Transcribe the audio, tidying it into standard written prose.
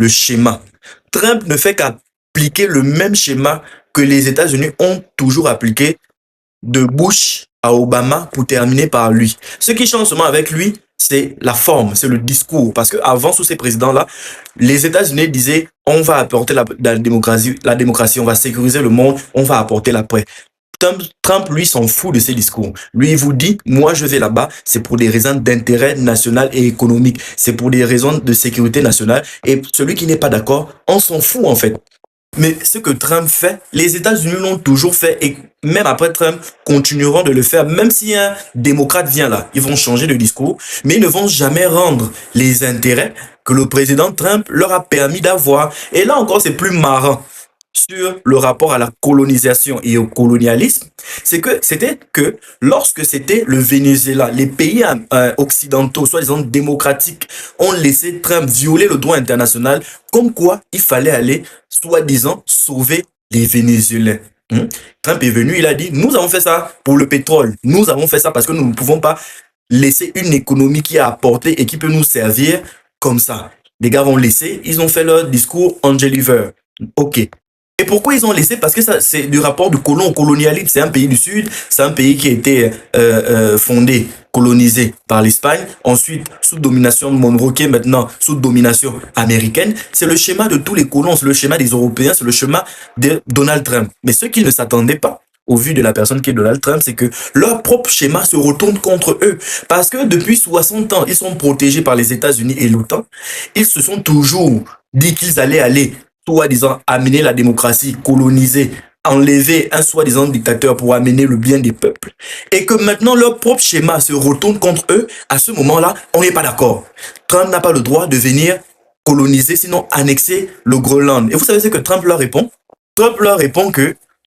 le schéma. Trump ne fait qu'appliquer le même schéma que les États-Unis ont toujours appliqué de Bush à Obama pour terminer par lui. Ce qui change seulement avec lui, c'est la forme, c'est le discours. Parce qu'avant, sous ces présidents-là, les États-Unis disaient on va apporter la démocratie, on va sécuriser le monde, on va apporter la paix. Trump, lui, s'en fout de ces discours. Lui, il vous dit, moi, je vais là-bas, c'est pour des raisons d'intérêt national et économique. C'est pour des raisons de sécurité nationale. Et celui qui n'est pas d'accord, on s'en fout, en fait. Mais ce que Trump fait, les États-Unis l'ont toujours fait et même après Trump continueront de le faire. Même si un démocrate vient là, ils vont changer de discours, mais ils ne vont jamais rendre les intérêts que le président Trump leur a permis d'avoir. Et là encore, c'est plus marrant sur le rapport à la colonisation et au colonialisme, c'était que lorsque c'était le Venezuela, les pays occidentaux, soi-disant démocratiques, ont laissé Trump violer le droit international, comme quoi il fallait aller, soi-disant, sauver les Vénézuéliens. Trump est venu, il a dit, nous avons fait ça pour le pétrole, nous avons fait ça parce que nous ne pouvons pas laisser une économie qui a apporté et qui peut nous servir comme ça. Les gars vont laisser, ils ont fait leur discours on deliver. Ok. Et pourquoi ils ont laissé? Parce que ça, c'est du rapport de colon au colonialisme. C'est un pays du Sud, c'est un pays qui a été fondé, colonisé par l'Espagne, ensuite sous domination de Monroe, qui est maintenant sous domination américaine. C'est le schéma de tous les colons, c'est le schéma des Européens, c'est le schéma de Donald Trump. Mais ce qu'ils ne s'attendaient pas, au vu de la personne qui est Donald Trump, c'est que leur propre schéma se retourne contre eux. Parce que depuis 60 ans, ils sont protégés par les États-Unis et l'OTAN. Ils se sont toujours dit qu'ils allaient aller soi-disant amener la démocratie, coloniser, enlever un soi-disant dictateur pour amener le bien des peuples, et que maintenant leur propre schéma se retourne contre eux, à ce moment-là, on n'est pas d'accord. Trump n'a pas le droit de venir coloniser, sinon annexer le Groenland. Et vous savez ce que Trump leur répond? Trump leur répond que